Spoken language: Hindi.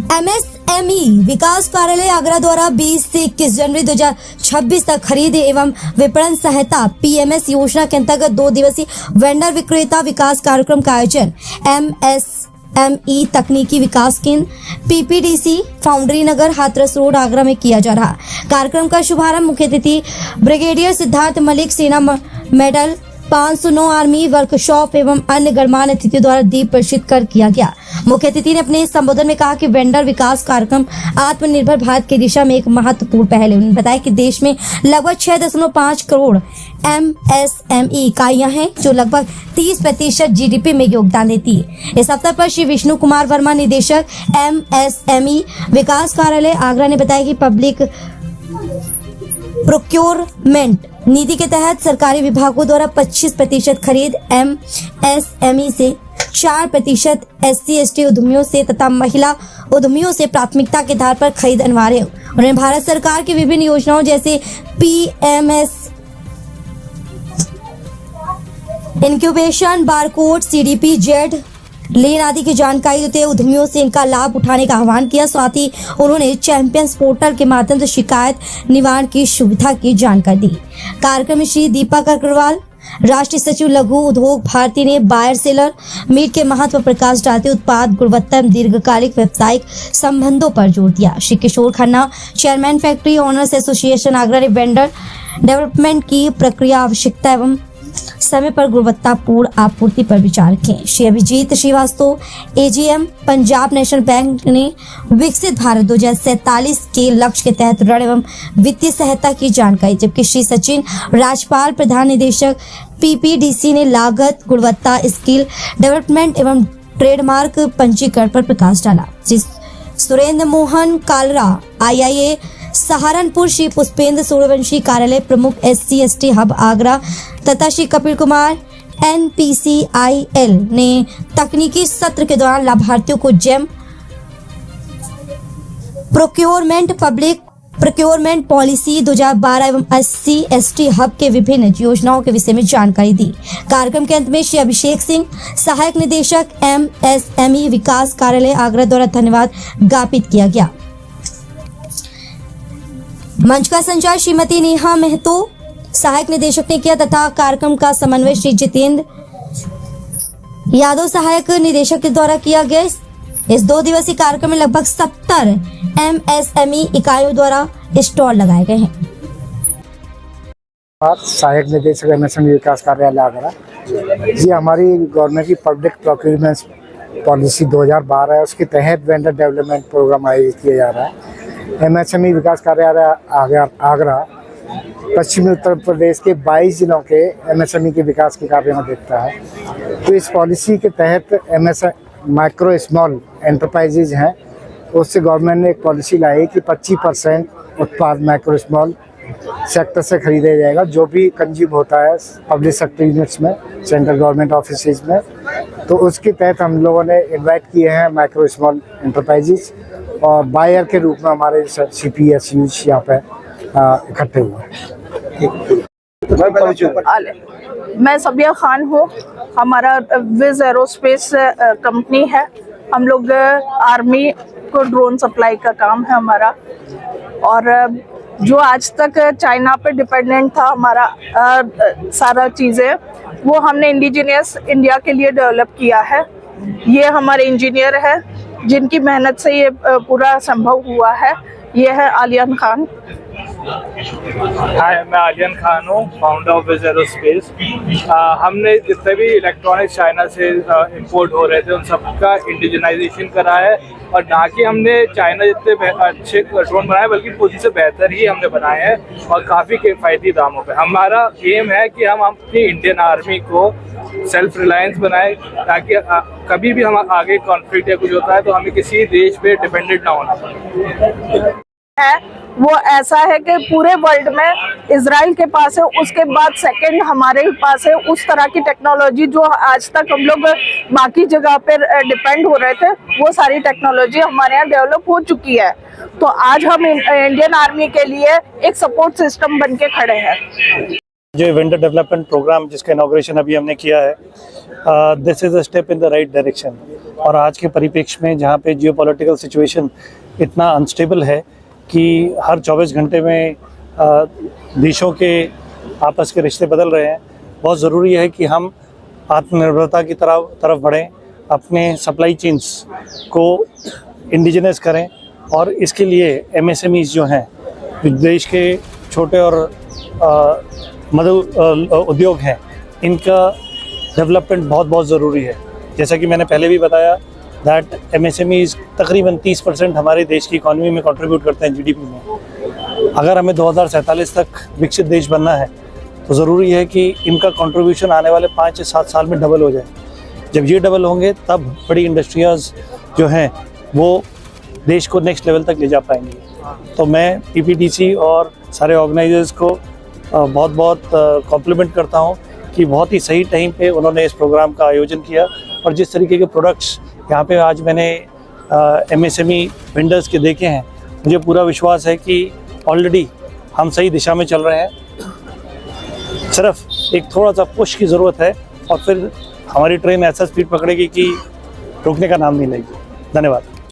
MSME विकास कार्यालय आगरा द्वारा 20 से 21 जनवरी 2026 तक खरीद एवं विपणन सहायता PMS योजना के अंतर्गत 2 दिवसीय वेंडर विक्रेता विकास कार्यक्रम का आयोजन MSME तकनीकी विकास केंद्र PPDC फाउंड्री नगर हाथरस रोड आगरा में किया जा रहा। कार्यक्रम का शुभारंभ मुख्य अतिथि ब्रिगेडियर सिद्धार्थ मलिक सेना मेडल 509 आर्मी वर्कशॉप एवं अन्य गणमान्य अतिथियों द्वारा दीप प्रज्वलित कर किया गया। मुख्य अतिथि ने अपने संबोधन में कहा कि वेंडर विकास कार्यक्रम आत्मनिर्भर भारत की दिशा में एक महत्वपूर्ण पहल है। उन्होंने बताया कि देश में लगभग 6.5 करोड़ MSME इकाइयां हैं जो लगभग 30% GDP में योगदान देती है। इस अवसर पर श्री विष्णु कुमार वर्मा निदेशक MSME विकास कार्यालय आगरा ने बताया कि पब्लिक प्रोक्योरमेंट नीति के तहत सरकारी विभागों द्वारा 25% खरीद MSME से 4% SC/ST उद्यमियों से तथा महिला उद्यमियों से प्राथमिकता के आधार पर खरीद अनिवार्य है। उन्होंने भारत सरकार की विभिन्न योजनाओं जैसे PMS incubation barcode CDP ZED lean आदि की जानकारी देते हुए उद्यमियों से इनका लाभ उठाने का आह्वान किया। साथ ही उन्होंने चैंपियंस पोर्टल के माध्यम से शिकायत निवारण की सुविधा की जानकारी दी। कार्यक्रम में श्री दीपक अग्रवाल राष्ट्रीय सचिव लघु उद्योग भारती ने बायर सेलर मीट के महत्व पर प्रकाश डालते उत्पाद गुणवत्ता एवं दीर्घकालिक व्यावसायिक संबंधों पर जोर दिया। Shri Kishore Khanna chairman factory owners association Agra ने वेंडर डेवलपमेंट की प्रक्रिया आवश्यकता एवं समय पर गुणवत्तापूर्ण आपूर्ति पर विचार किए। Shri Abhijit Srivastava AGM Punjab National Bank ने विकसित भारत 2047 के लक्ष्य के तहत ऋण एवं वित्तीय सहायता की जानकारी, जबकि श्री सचिन राजपाल प्रधान निदेशक PPDC ने लागत गुणवत्ता स्किल डेवलपमेंट एवं ट्रेडमार्क पंजीकरण पर प्रकाश डाला। श्री सुरेंद्र मोहन कालरा IIA सहारनपुर, श्री पुष्पेंद्र सूर्यवंशी कार्यालय प्रमुख SC/ST हब आगरा तथा श्री कपिल कुमार NPCIL ने तकनीकी सत्र के दौरान लाभार्थियों को GeM procurement public procurement policy 2012 एवं SC/ST हब के विभिन्न योजनाओं के विषय में जानकारी दी। कार्यक्रम के अंत में श्री अभिषेक सिंह सहायक निदेशक MSME विकास कार्यालय आगरा द्वारा धन्यवाद ज्ञापित किया गया। मंच का संचालन श्रीमती नेहा महतो सहायक निदेशक ने किया तथा कार्यक्रम का समन्वय श्री जितेंद्र यादव सहायक निदेशक के द्वारा किया गया। इस 2 दिवसीय कार्यक्रम में लगभग 70 MSME इकाइयों द्वारा स्टॉल लगाए गए हैं। सहायक निदेशक MSME विकास कार्यालय आगरा जी, हमारी गवर्नमेंट की पब्लिक प्रोक्योरमेंट पॉलिसी 2012 है, उसके तहत वेंडर डेवलपमेंट प्रोग्राम आयोजित किया जा रहा है। MSME विकास कार्यालय आगरा पश्चिमी उत्तर प्रदेश के 22 जिलों के MSME के विकास के कार्य में देखता है। तो इस पॉलिसी के तहत माइक्रो स्मॉल एंटरप्राइजेज हैं, उससे गवर्नमेंट ने एक पॉलिसी लाई कि 25% उत्पाद माइक्रो स्मॉल सेक्टर से खरीदा जाएगा, जो भी कंज्यूम होता है पब्लिक सेक्टर यूनिट्स में, सेंट्रल गवर्नमेंट ऑफिस में। तो उसके तहत हम लोगों ने इन्वाइट किए हैं माइक्रो स्मॉल एंटरप्राइजेज और बायर के रूप में हमारे CPSUs यहाँ पे इकट्ठे हुए हैं। मैं सबिया खान हूँ, हमारा विज एरोस्पेस कंपनी है। हम लोग आर्मी को ड्रोन सप्लाई का काम है हमारा, और जो आज तक चाइना पे डिपेंडेंट था हमारा सारा चीज़ें, वो हमने इंडिजिनियस इंडिया के लिए डेवलप किया है। ये हमारे इंजीनियर है जिनकी मेहनत से ये पूरा संभव हुआ है। ये है आलियान खान। हाय, मैं आलियान खान हूँ, फाउंडर ऑफ विज एरोस्पेस। हमने जितने भी इलेक्ट्रॉनिक्स चाइना से इंपोर्ट हो रहे थे उन सबका इंडिजिनाइजेशन करा है, और ना कि हमने चाइना जितने अच्छे ड्रोन बनाए बल्कि खुद से बेहतर ही हमने बनाए हैं और काफ़ी किफ़ायती दामों पे। हमारा एम है कि हम अपनी इंडियन आर्मी को सेल्फ रिलायंस बनाए, ताकि कभी भी हम आगे कॉन्फ्लिक्ट या कुछ होता है तो हमें किसी देश पे डिपेंडेंट ना होना पड़े। वो ऐसा है कि पूरे वर्ल्ड में इजराइल के पास है, उसके बाद सेकंड हमारे पास है। उस तरह की टेक्नोलॉजी जो आज तक हम लोग बाकी जगह पर डिपेंड हो रहे थे, वो सारी टेक्नोलॉजी हमारे यहाँ डेवलप हो चुकी है। तो आज हम इंडियन आर्मी के लिए एक सपोर्ट सिस्टम बन के खड़े हैं। जो वेंडर डेवलपमेंट प्रोग्राम जिसका इनॉग्रेशन अभी हमने किया है, this is a step in the right direction. और आज के परिप्रेक्ष्य में जहाँ पे जियोपॉलिटिकल सिचुएशन इतना अनस्टेबल है कि हर 24 घंटे में देशों के आपस के रिश्ते बदल रहे हैं, बहुत ज़रूरी है कि हम आत्मनिर्भरता की तरफ बढ़ें, अपने सप्लाई चेन्स को इंडिजिनस करें। और इसके लिए MSMEs जो हैं, जो देश के छोटे और मध्य उद्योग हैं, इनका डेवलपमेंट बहुत ज़रूरी है। जैसा कि मैंने पहले भी बताया दैट MSMEs तकरीबन 30% हमारे देश की इकॉनमी में कंट्रीब्यूट करते हैं, GDP में। अगर हमें 2047 तक विकसित देश बनना है तो ज़रूरी है कि इनका कंट्रीब्यूशन आने वाले 5 से 7 साल में डबल हो जाए। जब ये डबल होंगे तब बड़ी इंडस्ट्रीज़ जो हैं वो देश को नेक्स्ट लेवल तक ले जा पाएंगी। तो मैं PPTC और सारे ऑर्गेनाइजर्स को बहुत कॉम्प्लीमेंट करता हूँ कि बहुत ही सही टाइम पे उन्होंने इस प्रोग्राम का आयोजन किया। और जिस तरीके के प्रोडक्ट्स यहाँ पे आज मैंने MSME वेंडर्स के देखे हैं, मुझे पूरा विश्वास है कि ऑलरेडी हम सही दिशा में चल रहे हैं। सिर्फ एक थोड़ा सा पुश की ज़रूरत है और फिर हमारी ट्रेन ऐसा स्पीड पकड़ेगी कि रुकने का नाम नहीं लेगी। धन्यवाद।